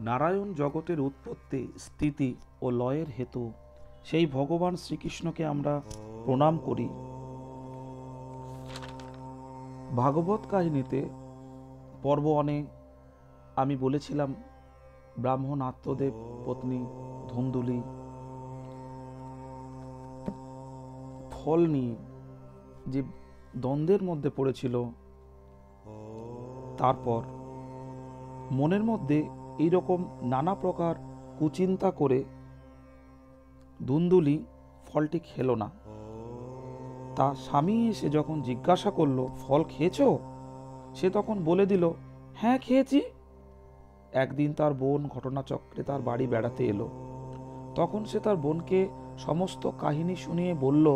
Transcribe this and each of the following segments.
নারায়ণ জগতের উৎপত্তি, স্থিতি ও লয়ের হেতু সেই ভগবান শ্রীকৃষ্ণকে আমরা প্রণাম করি। ভাগবত কাহিনীতে পর্ব অনেক আমি বলেছিলাম ব্রাহ্মণ আত্মদেব পত্নী ধুন্দুলি ফল নিয়ে যে দ্বন্দ্বের মধ্যে পড়েছিল, তারপর মনের মধ্যে এইরকম নানা প্রকার কুচিন্তা করে ধুন্দুলি ফলটি খেলো না। তার স্বামী এসে যখন জিজ্ঞাসা করলো ফল খেয়েছো, সে তখন বলে দিল হ্যাঁ খেয়েছি। একদিন তার বোন ঘটনাচক্রে তার বাড়ি বেড়াতে এলো। তখন সে তার বোনকে সমস্ত কাহিনী শুনিয়ে বলল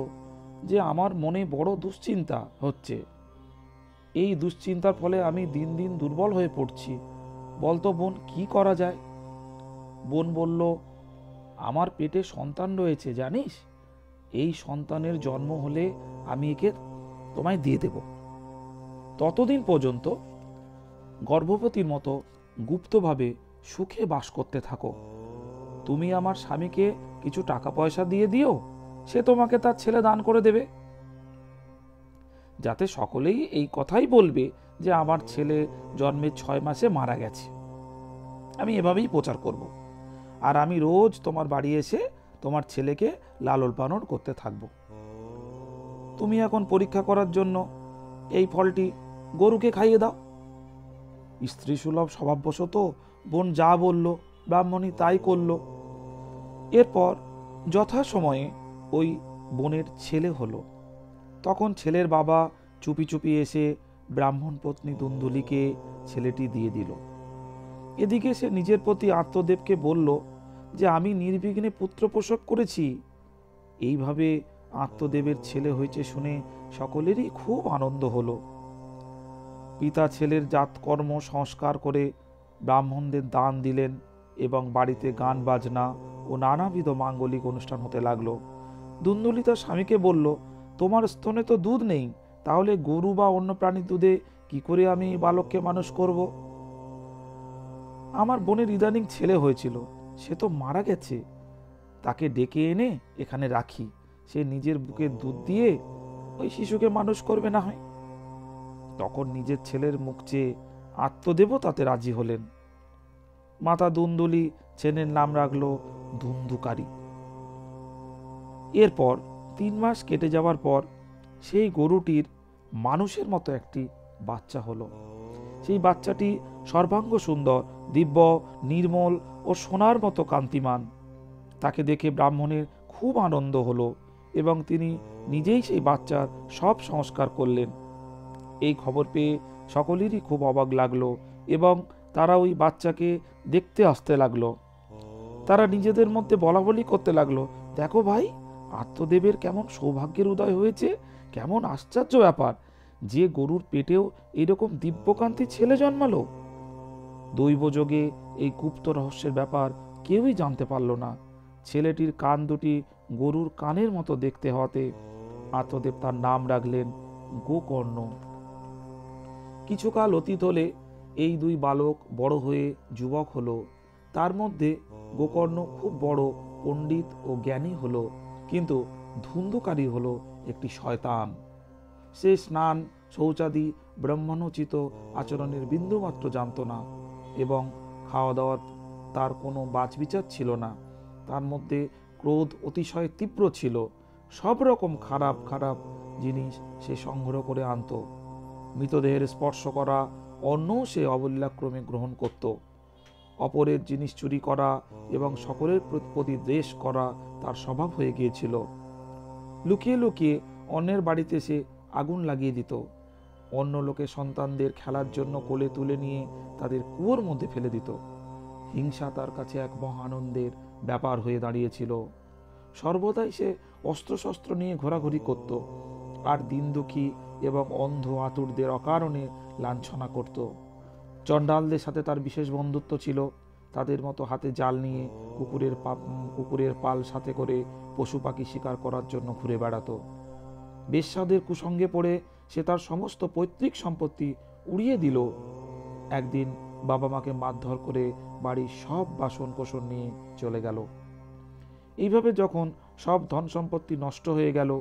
যে আমার মনে বড় দুশ্চিন্তা হচ্ছে, এই দুশ্চিন্তার ফলে আমি দিন দিন দুর্বল হয়ে পড়ছি। বলতো বোন, কি করা যায়? বোন বলল, আমার পেটে সন্তান রয়েছে জানিস, এই সন্তানের জন্ম হলে আমি একে তোমায় দিয়ে দেব। ততদিন পর্যন্ত গর্ভবতীর মতো গুপ্তভাবে সুখে বাস করতে থাকো। তুমি আমার স্বামীকে কিছু টাকা পয়সা দিয়ে দিও, সে তোমাকে তার ছেলে দান করে দেবে, যাতে সকলেই এই কথাই বলবে যে আমার ছেলে জন্মের 6 মাসে মারা গেছে। আমি এভাবেই প্রচার করব, আর আমি রোজ তোমার বাড়ি এসে তোমার ছেলেকে লালন পালন করতে থাকব। তুমি এখন পরীক্ষা করার জন্য এই ফলটি গরুকে খাইয়ে দাও। স্ত্রী সুলভ স্বভাববশত বোন যা বলল ব্রাহ্মণী তাই করল। এরপর যথাসময়ে ওই বোনের ছেলে হলো। তখন ছেলের বাবা চুপি চুপি এসে ব্রাহ্মণ পত্নী ধুন্দুলিকে ছেলেটি দিয়ে দিল। এদিকে সে নিজের প্রতি আত্মদেবকে বলল যে আমি নির্বিঘ্নে পুত্র প্রসব করেছি। এইভাবে আত্মদেবের ছেলে হয়েছে শুনে সকলেরই খুব আনন্দ হলো। পিতা ছেলের জাতকর্ম সংস্কার করে ব্রাহ্মণদের দান দিলেন এবং বাড়িতে গান বাজনা ও নানাবিধ মাঙ্গলিক অনুষ্ঠান হতে লাগলো। ধুন্দুলি তার স্বামীকে বলল, তোমার স্তনে তো দুধ নেই, তাহলে গরু বা অন্য প্রাণীর দুধে কি করে আমি বালককে মানুষ করব? আমার বোনের ইদানিং ছেলে হয়েছিল, সে তো মারা গেছে, তাকে ডেকে এনে এখানে রাখি, সে নিজের বুকের দুধ দিয়ে ওই শিশুকে মানুষ করবে না হয়। তখন নিজের ছেলের মুখ চেয়ে আত্মদেবও তাতে রাজি হলেন। মাতা ধুন্দুলি ছেলের নাম রাখলো ধুন্ধুকারী। এরপর 3 মাস কেটে যাওয়ার পর সেই গরুটির মানুষের মতো একটি বাচ্চা হলো। সেই বাচ্চাটি সর্বাঙ্গ সুন্দর, দিব্য, নির্মল ও সোনার মতো কান্তিমান। তাকে দেখে ব্রাহ্মণের খুব আনন্দ হলো এবং তিনি নিজেই সেই বাচ্চার সব সংস্কার করলেন। এই খবর পেয়ে সকলেরই খুব অবাক লাগলো এবং তারা ওই বাচ্চাকে দেখতে আসতে লাগলো। তারা নিজেদের মধ্যে বলাবলি করতে লাগলো, দেখো ভাই, আত্মদেবের কেমন সৌভাগ্যের উদয় হয়েছে, কেমন আশ্চর্য ব্যাপার যে গরুর পেটেও এরকম দিব্যকান্তি ছেলে জন্মালো। দৈবযোগে এই গুপ্ত রহস্যের ব্যাপার কেউই জানতে পারল না। ছেলেটির কান দুটি গরুর কানের মতো দেখতে হওয়াতে আত্মদেব তার নাম রাখলেন গোকর্ণ। কিছুকাল অতীত হলে এই 2 বালক বড় হয়ে যুবক হলো। তার মধ্যে গোকর্ণ খুব বড় পণ্ডিত ও জ্ঞানী হলো, কিন্তু ধুন্ধুকারী হলো একটি শয়তান। সে স্নান, শৌচাদি, ব্রাহ্মণোচিত আচরণের বিন্দুমাত্র জানত না এবং খাওয়া দাওয়ার তার কোনো বাছবিচার ছিল না। তার মধ্যে ক্রোধ অতিশয় তীব্র ছিল। সব রকম খারাপ খারাপ জিনিস সে সংগ্রহ করে আনত। মৃতদেহের স্পর্শ করা অন্যও সে অবল্যাক্রমে গ্রহণ করত। অপরের জিনিস চুরি করা এবং সকলের প্রতি দ্বেষ করা তার স্বভাব হয়ে গিয়েছিল। লুকিয়ে লুকিয়ে অন্যের বাড়িতে সে আগুন লাগিয়ে দিত। অন্য লোকের সন্তানদের খেলার জন্য কোলে তুলে নিয়ে তাদের কুয়োর মধ্যে ফেলে দিত। হিংসা তার কাছে এক মহানন্দের ব্যাপার হয়ে দাঁড়িয়েছিল। সর্বদাই সে অস্ত্রশস্ত্র নিয়ে ঘোরাঘুরি করত আর দিন দুঃখী এবং অন্ধ আতুরদের অকারণে লাঞ্ছনা করত। চণ্ডালদের সাথে তার বিশেষ বন্ধুত্ব ছিল। তাদের মতো হাতে জাল নিয়ে কুকুরের পাল সাথে করে পশু পাখি শিকার করার জন্য ঘুরে বেড়াতো। বেশ্যাদের কুসঙ্গে পড়ে সে তার সমস্ত পৈতৃক সম্পত্তি উড়িয়ে দিল। একদিন বাবা মাকে মারধর করে বাড়ির সব বাসন কোসন নিয়ে চলে গেল। এইভাবে যখন সব ধন সম্পত্তি নষ্ট হয়ে গেল,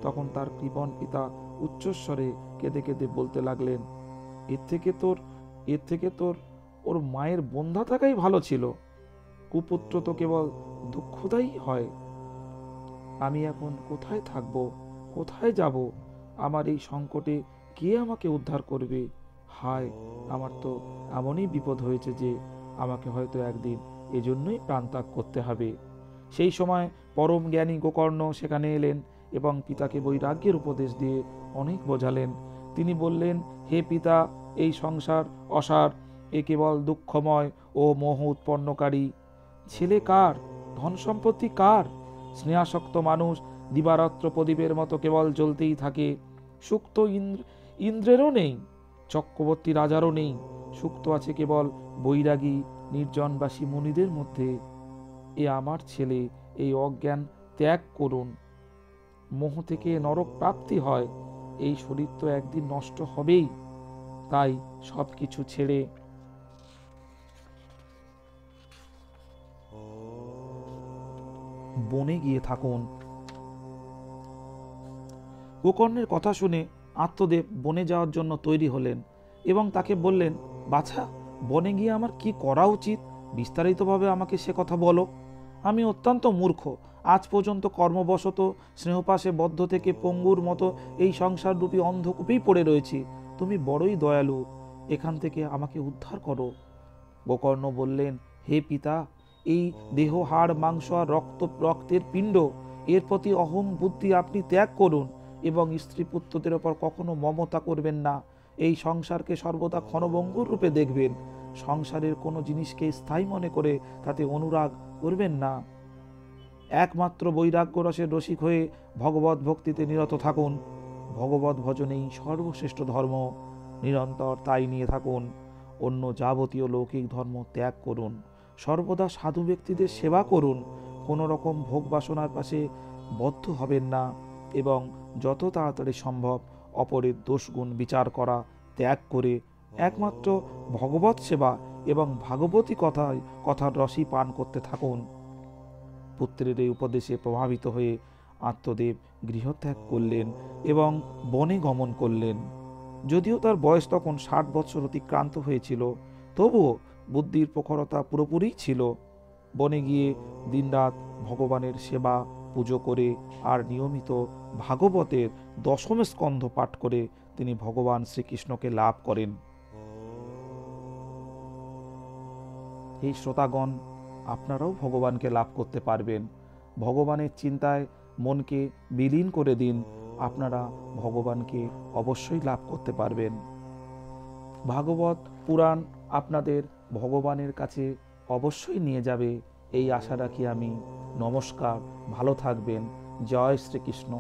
তখন তার কৃপণ পিতা উচ্চস্বরে কেঁদে কেঁদে বলতে লাগলেন, এর থেকে তোর ওর মায়ের বন্ধা থাকাই ভালো ছিল। কুপুত্র তো কেবল দুঃখদায়ী হয়। আমি এখন কোথায় থাকবো, কোথায় যাব? আমার এই সংকটে কে আমাকে উদ্ধার করবে? হায়, আমার তো এমনই বিপদ হয়েছে যে আমাকে হয়তো একদিন এজন্যই প্রাণত্যাগ করতে হবে। সেই সময় পরম জ্ঞানী গোকর্ণ সেখানে এলেন এবং পিতাকে বৈরাগ্যের উপদেশ দিয়ে অনেক বোঝালেন। তিনি বললেন, হে পিতা, এই সংসার অসার, এ কেবল দুঃখময় ও মোহ উৎপন্নকারী। ছেলে কার, ধন সম্পত্তি কার? স্নেহাসক্ত মানুষ দিবারাত্র প্রদীপের মতো কেবল জ্বলতেই থাকে। সুখ তো ইন্দ্রেরও নেই, চক্রবর্তী রাজারও নেই। সুখ তো আছে কেবল বৈরাগী নির্জনবাসী মুনিদের মধ্যে। এ আমার ছেলে, এই অজ্ঞান ত্যাগ করুন। মোহ থেকে নরক প্রাপ্তি হয়। এই শরীর তো একদিন নষ্ট হবেই। তাই সব কিছু ছেড়ে বনে গিয়ে থাকুন। গোকর্ণের কথা শুনে আত্মদেব বনে যাওয়ার জন্য তৈরি হলেন এবং তাকে বললেন, বাছা, বনে গিয়ে আমার কি করা উচিত? বিস্তারিতভাবে আমাকে সে কথা বলো। আমি অত্যন্ত মূর্খ। আজ পর্যন্ত কর্মবশত স্নেহপাশে বদ্ধ থেকে পঙ্গুর মতো এই সংসাররূপী অন্ধকূপেই পড়ে রয়েছি। তুমি বড়ই দয়ালু, এখান থেকে আমাকে উদ্ধার করো। গোকর্ণ বললেন, হে পিতা, এই দেহ, হাড়, মাংস আর রক্তের পিণ্ড, এর প্রতি অহং বুদ্ধি আপনি ত্যাগ করুন এবং স্ত্রী পুত্রদের ওপর কখনো মমতা করবেন না। এই সংসারকে সর্বদা ক্ষণভঙ্গুর রূপে দেখবেন। সংসারের কোনো জিনিসকে স্থায়ী মনে করে তাতে অনুরাগ করবেন না। একমাত্র বৈরাগ্য রসের রসিক হয়ে ভগবত ভক্তিতে নিরত থাকুন। ভগবত ভজনেই সর্বশ্রেষ্ঠ ধর্ম। নিরন্তর তাই নিয়ে থাকুন। অন্য যাবতীয় লৌকিক ধর্ম ত্যাগ করুন। সর্বদা সাধু ব্যক্তিদের সেবা করুন। কোনো রকম ভোগ বাসনার পাশে বদ্ধ হবেন না এবং যত তাড়াতাড়ি সম্ভব অপরের দোষগুণ বিচার করা ত্যাগ করে একমাত্র ভগবত সেবা এবং ভাগবতী কথার রসই পান করতে থাকুন। পুত্রের এই উপদেশে প্রভাবিত হয়ে আত্মদেব গৃহত্যাগ করলেন এবং বনে গমন করলেন। যদিও তার বয়স তখন 60 বছর অতিক্রান্ত হয়েছিল, তবুও বুদ্ধির প্রখরতা পুরোপুরি ছিল। বনে গিয়ে দিনরাত ভগবানের সেবা পুজো করে আর নিয়মিত ভাগবতের 10ম স্কন্ধ পাঠ করে তিনি ভগবান শ্রীকৃষ্ণকে লাভ করেন। এই শ্রোতাগণ, আপনারাও ভগবানকে লাভ করতে পারবেন। ভগবানের চিন্তায় মনকে বিলীন করে দিন, আপনারা ভগবানকে অবশ্যই লাভ করতে পারবেন। ভাগবত পুরাণ আপনাদের ভগবানের কাছে অবশ্যই নিয়ে যাবে, এই আশা রাখি আমি। নমস্কার, ভালো থাকবেন। জয় শ্রীকৃষ্ণ।